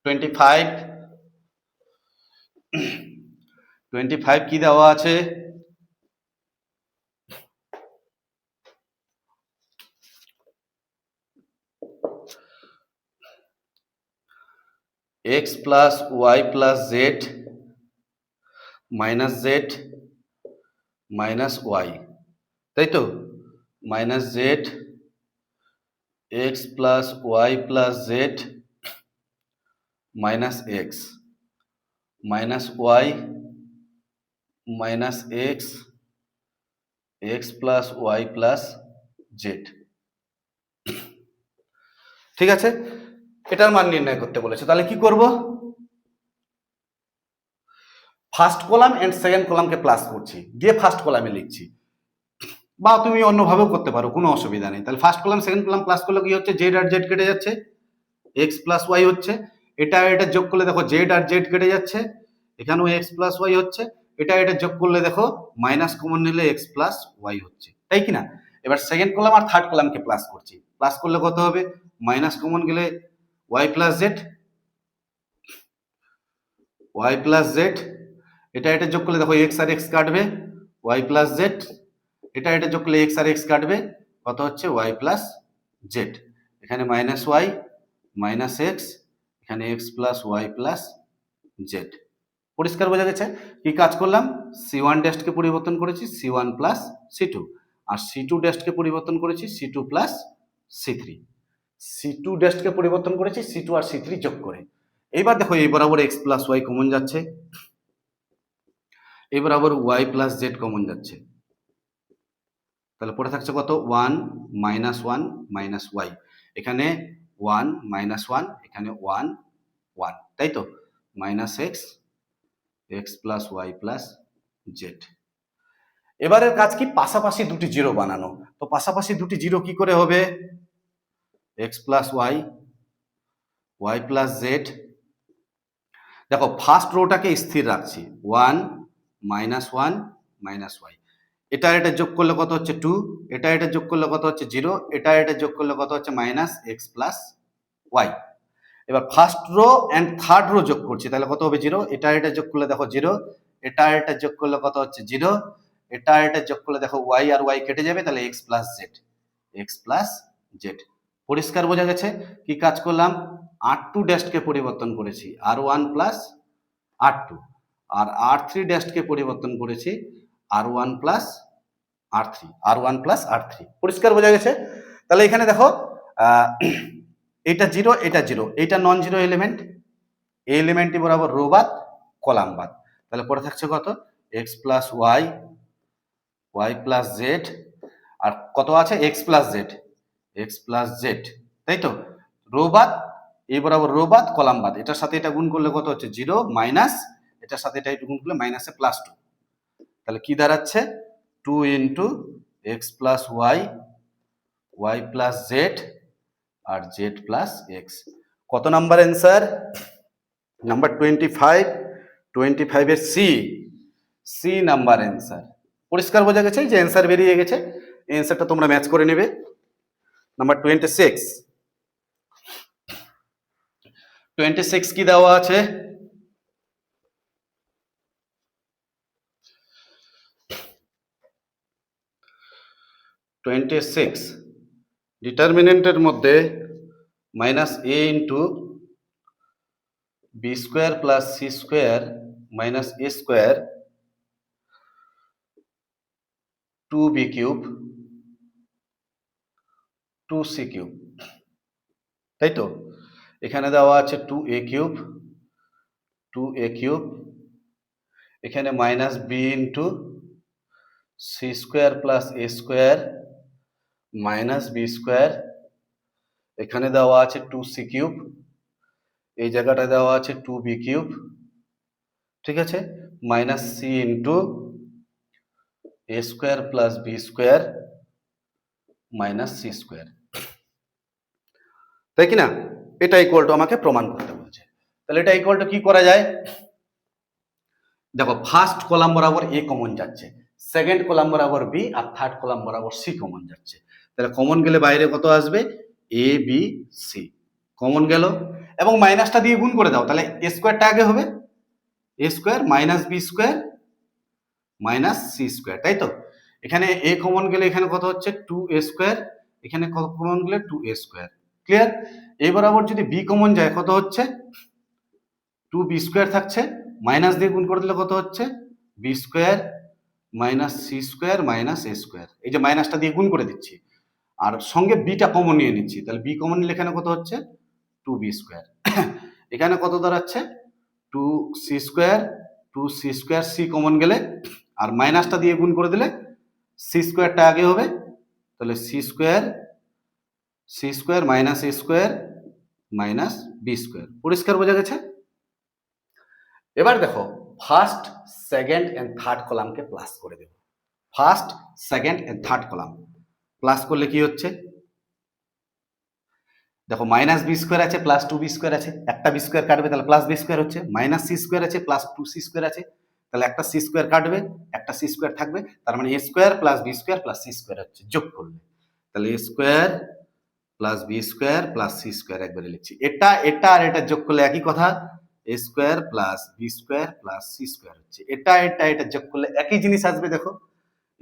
25। 25 কি দেওয়া আছে? x plus y plus z minus z minus y, তাই তো? Minus z x plus y plus z minus x minus y minus x x plus y plus z. ঠিক আছে, এটার মান নির্ণয় করতে বলেছে, তাহলে কি করব? ফার্স্ট কলাম এন্ড সেকেন্ড কলামকে প্লাস করছি, দিয়ে ফার্স্ট কলামে লিখছি, বা তুমি অন্যভাবেও করতে পারো, কোনো অসুবিধা নেই। তাহলে first column second column plus করলে কি হচ্ছে? জেড আর জেড কেটে যাচ্ছে, এক্স প্লাস ওয়াই হচ্ছে, এটা এটা যোগ করলে দেখো জেড আর জেড কেটে যাচ্ছে, এখানেও এক্স প্লাস ওয়াই হচ্ছে, এটা এটা যোগ করলে দেখো মাইনাস কমন নিলে এক্স প্লাস ওয়াই হচ্ছে, তাই কি না? এবার সেকেন্ড কলাম আর থার্ড কলামকে প্লাস করছি, প্লাস করলে কত হবে? মাইনাস কমন গেলে y plus z, y plus z, এটা এটা যোগ করলে দেখো এক্স আর এক্স কাটবে, ওয়াই প্লাস জেড, এটা এটা যোগ করলে এক্স আর এক্স কাটবে, কত হচ্ছে? Y plus z. এখানে মাইনাস ওয়াই মাইনাস এক্স, এখানে x plus y plus z. পরিষ্কার, বোঝা গেছে? কি কাজ করলাম? C1 ড্যাশকে পরিবর্তন করেছি C1 প্লাস C2, আর C2 ড্যাশকে পরিবর্তন করেছি C2 প্লাস C3। C2 ড্যাশকে পরিবর্তন করেছি C2 আর C3 যোগ করে। এইবার দেখো এই বরাবর এক্স প্লাস ওয়াই কমন যাচ্ছে, এই বরাবর ওয়াই প্লাস জেড কমন যাচ্ছে, তাহলে পড়ে থাকছে কত? 1 মাইনাস 1 মাইনাস ওয়াই, এখানে 1 মাইনাস 1, এখানে 1 1, তাই তো? Minus x x plus y plus z. এবারের কাজ কি? পাশাপাশি দুটি জিরো বানানো। তো পাশাপাশি দুটি জিরো কি করে হবে? X plus y y plus z. দেখো ফার্স্ট রোটাকে স্থির রাখছি, 1 মাইনাস 1 মাইনাস ওয়াই, এটা এটা যোগ করলে কত হচ্ছে? 2, এটা এটা যোগ করলে কত হচ্ছে? 0, এটা এটা যোগ করলে কত হচ্ছে? Minus x plus y. এবার first row and third row যোগ করছি, তাহলে কত হবে? 0, এটা এটা যোগ করলে দেখো 0, এটা এটা যোগ করলে কত হচ্ছে? 0, এটা এটা যোগ করলে দেখো ওয়াই আর ওয়াই কেটে যাবে, তাহলে x plus z, x plus z. পরিষ্কার, বোঝা গেছে? কি কাজ করলাম? R2 ড্যাশকে পরিবর্তন করেছি R1 প্লাস R2, আর R3 ড্যাশকে পরিবর্তন করেছি R1 plus R3, R1 plus R3। পরিষ্কার, বোঝা গেছে? তাহলে এখানে দেখো এটা জিরো, এটা জিরো, এটা নন জিরো এলিমেন্ট, এই এলিমেন্টটি বরাবর রো বাদ কলাম বাদ, তাহলে পরে থাকছে কত x plus y, y plus z, আর কত আছে x plus z, x plus z, তাই তো, রো বাদ, এই বরাবর রো বাদ কলাম বাদ, এটার সাথে এটা গুণ করলে কত হচ্ছে জিরো মাইনাস, এটার সাথে এটা গুণ করলে মাইনাসে প্লাস টু, তাহলে কি দাঁড়াচ্ছে two into x plus y, y plus z, আর জেড প্লাস এক্স। কত নাম্বার অ্যান্সার? নাম্বার 25, 25 এর সি, সি নাম্বার অ্যান্সার। পরিষ্কার বোঝা গেছে যে অ্যান্সার বেরিয়ে গেছে, এই অ্যান্সারটা তোমরা ম্যাচ করে নেবে। নাম্বার 26, 26 কি দেওয়া আছে? ডিটারমিনেন্টের মধ্যে minus a into b square plus C square minus A square two b cube two c cube, তাই তো, এখানে দেওয়া আছে two a cube, two a cube, এখানে minus b into c square plus a square minus B square, এখানে দেওয়া আছে two c cube, এই জায়গাটা দেওয়া আছে টু বি কিউব, ঠিক আছে, minus c into a square plus B square minus C square, তাই কি না? এটা ইকুয়াল টু আমাকে প্রমাণ করতে বলছে, তাহলে এটা ইকুয়াল টু কি করা যায়? দেখো ফার্স্ট কলাম বরাবর এ কমন যাচ্ছে, সেকেন্ড কলাম বরাবর বি, আর থার্ড কলাম বরাবর সি কমন যাচ্ছে, তাহলে কমন গেলে বাইরে কত আসবে এ বি সি, কমন গেল, এবং মাইনাসটা দিয়ে গুণ করে দাও, তাহলে এ স্কোয়ারটা আগে হবে, a square minus B square minus C square, তাই তো, এখানে এ কমন গেলে এখানে কত হচ্ছে টু এ স্কোয়ার, এখানে কত কমন গেলে টু এ স্কোয়ার, ক্লিয়ার? এই বরাবর যদি বি কমন যায় কত হচ্ছে টু বি স্কোয়ার থাকছে, মাইনাস দিয়ে গুণ করে দিলে কত হচ্ছে b square minus C square minus এ স্কোয়ার, এই যে মাইনাসটা দিয়ে গুণ করে দিচ্ছি, আর সঙ্গে বিটা কমন নিয়ে নিচ্ছি, তাহলে বি কমন নিলে এখানে কত হচ্ছে টু বি স্কোয়ার, এখানে কত দাঁড়াচ্ছে two c square, two c square, c common গেলে আর মাইনাসটা দিয়ে গুণ করে দিলে সি স্কোয়ারটা আগে হবে, তাহলে সি স্কোয়ার মাইনাস এ স্কোয়ার মাইনাস বি স্কোয়ার, পরিষ্কার বোঝা গেছে? এবার দেখো ফার্স্ট সেকেন্ড এন্ড থার্ড কলামকে প্লাস করে দেব, first second and third column plus করলে কি হচ্ছে দেখো মাইনাস বি স্কোয়ার আছে প্লাস টু বি স্কোয়ার আছে, একটা বি স্কোয়ার কাটবে তাহলে প্লাস বি স্কোয়ার হচ্ছে, মাইনাস সি স্কোয়ার আছে প্লাস টু সি স্কোয়ার আছে, তাহলে একটা সি স্কোয়ার কাটবে একটা সি স্কোয়ার থাকবে, তার মানে a square plus B square plus C square হচ্ছে, যোগ করলে তাহলে এ square plus B square plus C square একবারে লিখছি, এটা এটা আর এটা যোগ করলে একই কথা, a square plus B square plus C square হচ্ছে, এটা এটা এটা যোগ করলে একই জিনিস আসবে, দেখো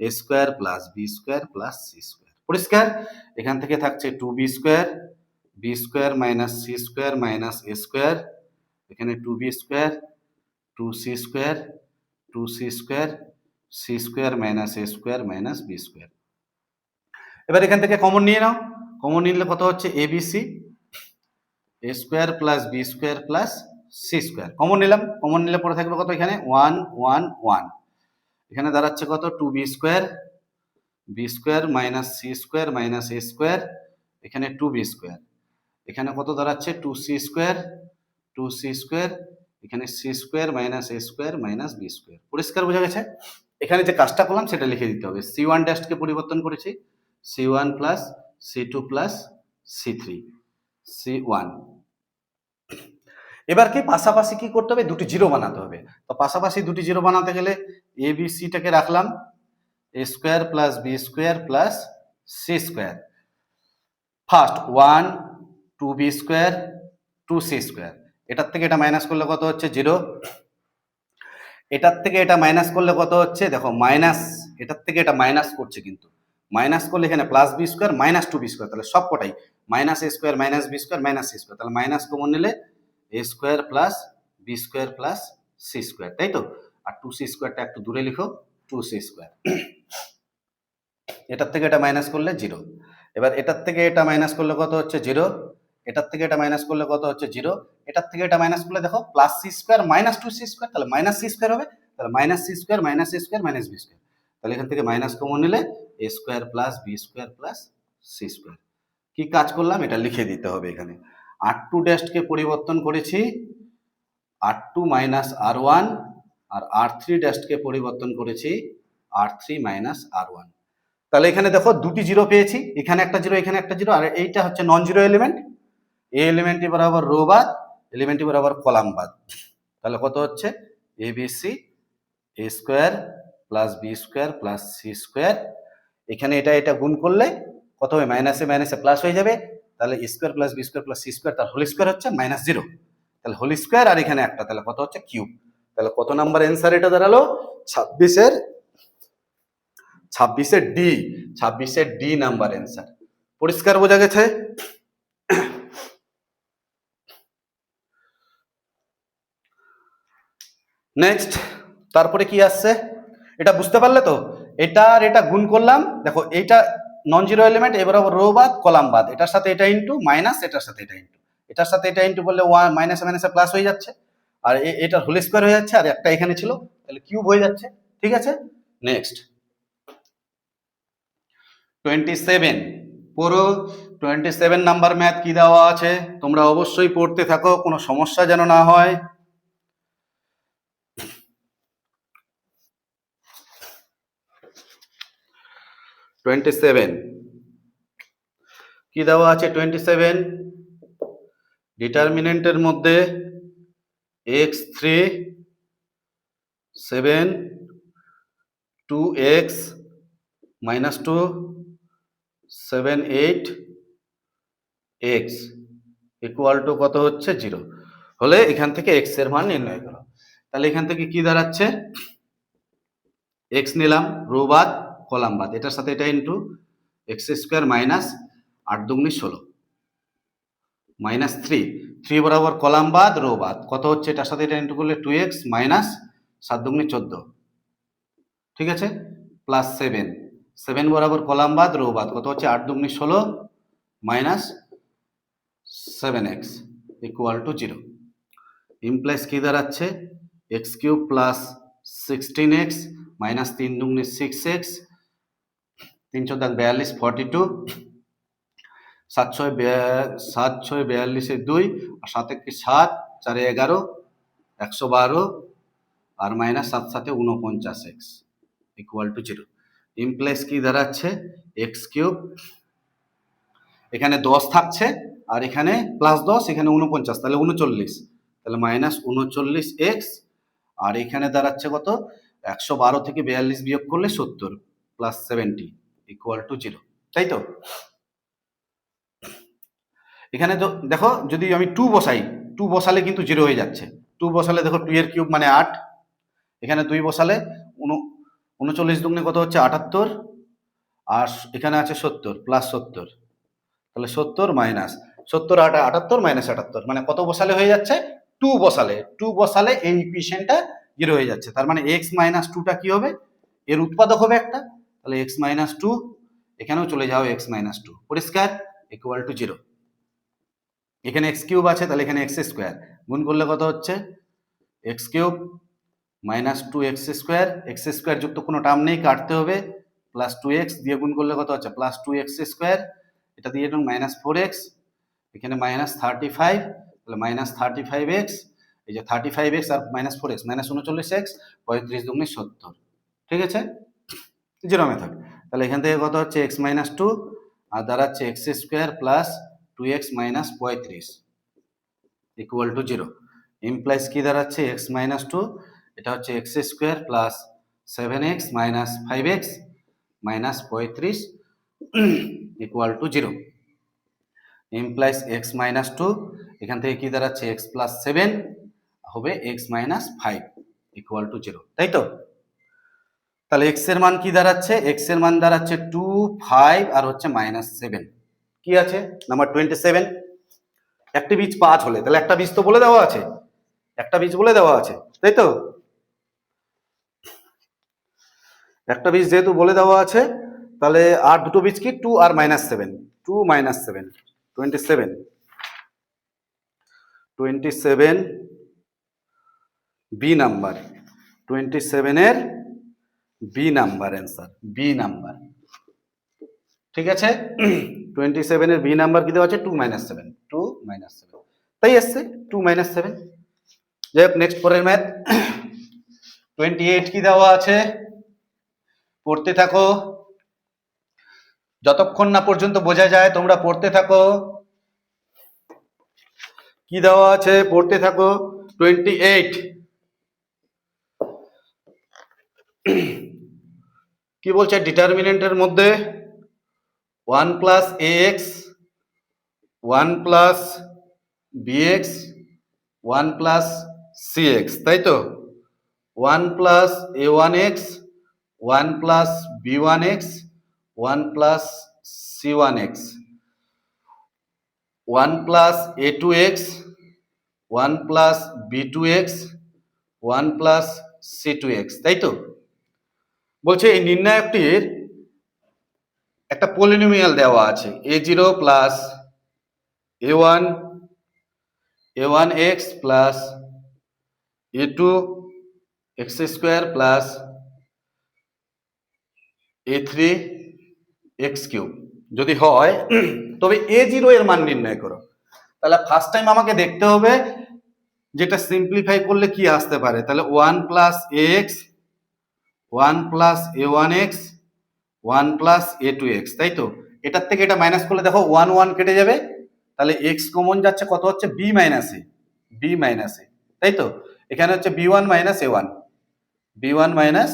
a square plus B square plus C square, পরিষ্কার? এখান থেকে থাকছে two B square minus C square minus এ স্কোয়ার, এখানে two B square two c square two c square, c square minus এ স্কোয়ার মাইনাস বি স্কোয়ার। এবার এখান থেকে common নিয়ে নাও, common নিলে কত হচ্ছে A B C, A square plus B square plus C square, common নিলাম, common নিলে পরে থাকবে কত এখানে ওয়ান ওয়ান ওয়ান, এখানে দাঁড়াচ্ছে কত two B square minus C square minus এ স্কোয়ার, এখানে টু বি স্কোয়ার, এখানে কত দাঁড়াচ্ছে টু সি স্কোয়ার, এখানে সি স্কোয়ার মাইনাস এ স্কোয়ার মাইনাস বি স্কোয়ার, পরিষ্কার বোঝা গেছে? এখানে যে কাজটা করলাম সেটা লিখে দিতে হবে, সি ওয়ান ড্যাশকে পরিবর্তন করেছি c one plus c two plus c three, c one. এবার কি পাশাপাশি কি করতে হবে দুটি জিরো বানাতে হবে, তো পাশাপাশি দুটি জিরো বানাতে গেলে এ বি সিটাকে রাখলাম a square plus B square plus C square, first one two B square two c square, এটার থেকে এটা মাইনাস করলে কত হচ্ছে জিরো, এটার থেকে এটা মাইনাস করলে কত হচ্ছে দেখো মাইনাস, এটার থেকে এটা মাইনাস করছে কিন্তু মাইনাস করলে এখানে plus B square minus two B square, তাহলে সব কটাই মাইনাস এ square minus B square minus C square, তাহলে মাইনাস কমন নিলে A square plus B square plus C square, তাই তো, আর টু সি স্কোয়ারটা একটু দূরে লিখো টু সি স্কোয়ার, এটার থেকে এটা মাইনাস করলে জিরো, এবার এটার থেকে এটা মাইনাস করলে কত হচ্ছে 0, এটার থেকে এটা মাইনাস করলে কত হচ্ছে 0, এটার থেকে এটা মাইনাস করলে দেখো plus C square minus 2c square, তাহলে মাইনাস সি স্কোয়ার হবে, তাহলে মাইনাস সি স্কোয়ার মাইনাস এ স্কোয়ার মাইনাস বি স্কোয়ার, তাহলে এখান থেকে মাইনাস কমন নিলে A square plus B square plus C square. কি কাজ করলাম এটা লিখে দিতে হবে এখানে। r2 ড্যাশকে পরিবর্তন করেছি r2 মাইনাস r1 আর r3 ড্যাশকে পরিবর্তন করেছি r3 মাইনাস r1। তাহলে এখানে দেখো দুটি জিরো পেয়েছি, এখানে একটা জিরো এখানে একটা জিরো, আর এইটা হচ্ছে নন জিরো এলিমেন্ট, এই এলিমেন্টটি বরাবর রো বাদ, এলিমেন্টটি বরাবর কলাম বাদ, তাহলে কত হচ্ছে A B C A square plus B square plus C square. এখানে এটা এটা গুণ করলে কত হবে মাইনাসে মাইনাসে প্লাস হয়ে যাবে, তাহলে এ square plus B square plus C square তার হোল স্কোয়ার হচ্ছে মাইনাস 0, তাহলে হোল স্কোয়ার আর এখানে একটা, তাহলে কত হচ্ছে কিউব। তাহলে কত নাম্বার অ্যান্সার এটা দাঁড়ালো 26-এর ডি, 26-এর ডি নাম্বার অ্যান্সার। পরিষ্কার বোঝা গেছে? নেক্সট তারপরে কি আসছে এটা বুঝতে পারলে তো? এটা আর এটা গুণ করলাম, দেখো এইটা নন জিরো এলিমেন্ট, এবার রো বাদ কলাম বাদ, এটার সাথে এটা ইন্টু মাইনাস এটার সাথে এটা ইন্টু, এটার সাথে এটা ইন্টু করলে মাইনাসে মাইনাসে প্লাস হয়ে যাচ্ছে, আর এটা হোল স্কোয়ার হয়ে যাচ্ছে, আর একটা এখানে ছিল তাহলে কিউব হয়ে যাচ্ছে। ঠিক আছে, নেক্সট 27 পুরো 27 নাম্বার ম্যাথ কি দেওয়া আছে তোমরা অবশ্যই পড়তে থাকো, কোনো সমস্যা যেন না হয়। কি দেওয়া আছে 27 ডিটারমিনেন্টের মধ্যে x3 7 2x minus 2 7 8 x equal to কত হচ্ছে 0 হলে এখান থেকে x এর মান নির্ণয় করো। তাহলে এখান থেকে কি দাঁড়াচ্ছে x নিলাম রো বাদ কলাম বাদ, এটার সাথে এটা ইন্টু এক্স স্কোয়ার মাইনাস 8 দুগুণে 16 মাইনাস 3 বরাবর কলাম বাদ রো বাদ, কত হচ্ছে এটার সাথে এটা ইন্টু করলে 2x মাইনাস 7 দুগুণে 14, ঠিক আছে, প্লাস 7 বরাবর কলাম বাদ রো বাদ, কত হচ্ছে 8 দুগুণে 16 minus 7x equal to 0। Implies কি দাঁড়াচ্ছে x cube plus 16x minus 3 দুগুণে 6x 3 × 42 42 7 6 42 2 আর 7 1 7 4 11 112 আর minus 7 7 49x equal to 0। Implies কি দাঁড়াচ্ছে x কিউব, এখানে 10 থাকছে আর এখানে প্লাস 10 এখানে 49 তাহলে 39, তাহলে মাইনাস 39x আর এখানে দাঁড়াচ্ছে কত 112 থেকে 42 বিয়োগ করলে 70 প্লাস 70 ইকুয়াল টু 0, তাই তো? এখানে তো দেখো যদি আমি 2 বসাই, 2 বসালে কিন্তু 0 হয়ে যাচ্ছে, 2 বসালে দেখো 2 এর কিউব মানে 8, এখানে 2 বসালে 39 দুগুণে কত হচ্ছে 78 আর এখানে আছে 70 প্লাস 70, তাহলে 70 মাইনাস 70 78 মাইনাস 78 মানে কত বসালে হয়ে যাচ্ছে 2 বসালে এই ইকুয়েশনটা 0 হয়ে যাচ্ছে, তার মানে x মাইনাস 2টা কি হবে এর উৎপাদক হবে একটা, তাহলে x মাইনাস 2 এখানেও চলে যাও x মাইনাস 2 পরিষ্কার ইকুয়াল টু 0। এখানে x কিউব আছে তাহলে এখানে x স্কোয়ার গুণ করলে কত হচ্ছে x cube minus 2x square যুক্ত কোনো টার্ম নেই কাটতে হবে, প্লাস 2x দিয়ে গুণ করলে কত হচ্ছে প্লাস 2x স্কোয়ার, এটা দিয়ে মাইনাস 4x এখানে মাইনাস 35 তাহলে মাইনাস 35x, এই যে 35x আর মাইনাস 4x মাইনাস 39x 35 দুগুণে 70, ঠিক আছে 0 মেথড। তাহলে এখান থেকে কত হচ্ছে x মাইনাস 2 আর দাঁড়াচ্ছে x square plus 2x minus 35 equal to 0। Implies কি দাঁড়াচ্ছে x মাইনাস 2 এটা হচ্ছে x square plus 7x minus 5x minus 35 equal to 0। Implies x minus 2 এখান থেকে কি দাঁড়াচ্ছে x প্লাস 7 হবে x মাইনাস 5 ইকুয়াল টু 0, তাই তো? তাহলে x এর মান কি দাঁড়াচ্ছে x এর মান দাঁড়াচ্ছে 2 5 আর হচ্ছে মাইনাস 7, কি আছে নাম্বার 27 একটি বীজ 5 হলে তাহলে একটা বীজ তো বলে দেওয়া আছে, একটা বীজ বলে দেওয়া আছে, তাই তো? একটা বীজ যেহেতু বলে দেওয়া আছে তাহলে আর দুটো বীজ কি 2 আর -7, 2 -7, 27, 27 বি নাম্বার, 27 এর b number answer, b number. ঠিক আছে, 27 এর বি নাম্বার কি দেওয়া আছে 2 -7, 2 -7, তাই আসছে 2 -7। যাই হোক, নেক্সট পরের ম্যাথ 28 কি দেওয়া আছে, পড়তে থাকো, যতক্ষণ না পর্যন্ত বোঝা যায় তোমরা পড়তে থাকো। কি দেওয়া আছে পড়তে থাকো। 28 কি বলছে, ডিটারমিনেন্টের মধ্যে 1 plus ax, 1 plus bx, 1 plus cx, তাই তো? 1 plus a1x, 1 plus b1x, 1 plus c1x, 1 plus a2x, 1 plus b2x, 1 plus c2x, তাই তো? বলছে এই নির্ণায়কটির একটা পলিনোমিয়াল দেওয়া আছে, a0 plus a1, a1x plus a2 x square plus a3 x cube যদি হয় তবে a0 এর মান নির্ণয় করো। তাহলে ফার্স্ট টাইম আমাকে দেখতে হবে যেটা সিম্পলিফাই করলে কি আসতে পারে। তাহলে 1 plus ax, 1 plus a1x, 1 plus a2x, তাই তো? এটার থেকে এটা মাইনাস করলে দেখো 1 1 কেটে যাবে, তাহলে x কমন যাচ্ছে, কত হচ্ছে b minus a, b minus a, তাই তো? এখানে হচ্ছে b1 minus a1, b1 minus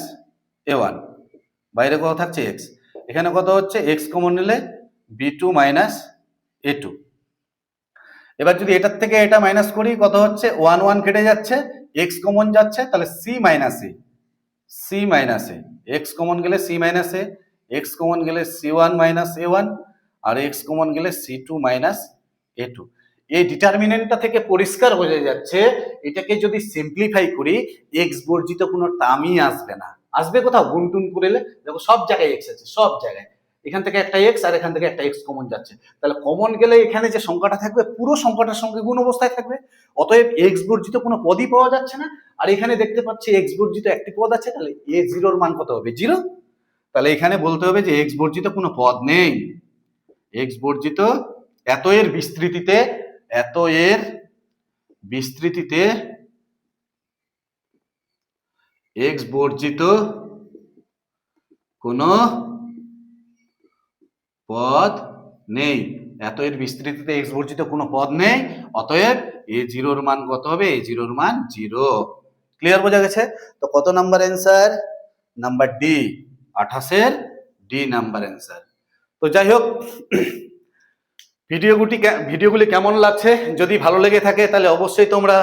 a1, বাইরে কত থাকছে x, এখানে কত হচ্ছে x কমন নিলে b2 মাইনাস a2। এবার যদি এটার থেকে এটা মাইনাস করি কত হচ্ছে 1 1 কেটে যাচ্ছে, x কমন যাচ্ছে, তাহলে c minus a, c minus a, x common গেলে c minus a, x common গেলে c1 মাইনাস a1, আর x কমন গেলে c2 মাইনাস a2। এই ডিটারমিনেন্টটা থেকে পরিষ্কার বোঝা যাচ্ছে এটাকে যদি সিম্পলিফাই করি x বর্জিত কোনো টার্মই আসবে না। আসবে কোথাও গুণটুন করলে, দেখো সব জায়গায় x আছে, সব জায়গায়। এখান থেকে একটা x আর এখান থেকে একটা x কমন যাচ্ছে, তাহলে কমন গেলে এখানে যে সংখ্যাটা থাকবে পুরো সংখ্যাটার সঙ্গে গুণ অবস্থায় থাকবে, অতএব x বর্জিত কোনো পদই পাওয়া যাচ্ছে না। আর এখানে দেখতে পাচ্ছি x বর্জিত একটি পদ আছে, তাহলে a0 এর মান কত হবে 0। তাহলে এখানে বলতে হবে যে x বর্জিত কোনো পদ নেই, x বর্জিত এত এর বিস্তৃতিতে, এত এর বিস্তৃতিতে x বর্জিত কোনো পদ নেই, এত এর বিস্তৃতিতে x বর্জিত কোনো পদ নেই, অতএব a0 এর মান কত হবে, a0 এর মান 0। ক্লিয়ার বোঝা গেছে? তো কত নাম্বার অ্যান্সার? নাম্বার ডি, 28 এর ডি নাম্বার অ্যান্সার। তো যাই হোক, ভিডিওগুলি কেমন লাগছে? যদি ভালো লেগে থাকে তাহলে অবশ্যই তোমরা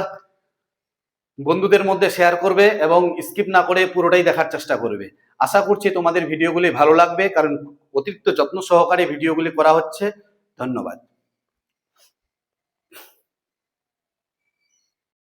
বন্ধুদের মধ্যে শেয়ার করবে এবং স্কিপ না করে পুরোটাই দেখার চেষ্টা করবে। আশা করছি তোমাদের ভিডিওগুলি ভালো লাগবে, কারণ অতিরিক্ত যত্ন সহকারে ভিডিওগুলি করা হচ্ছে। ধন্যবাদ।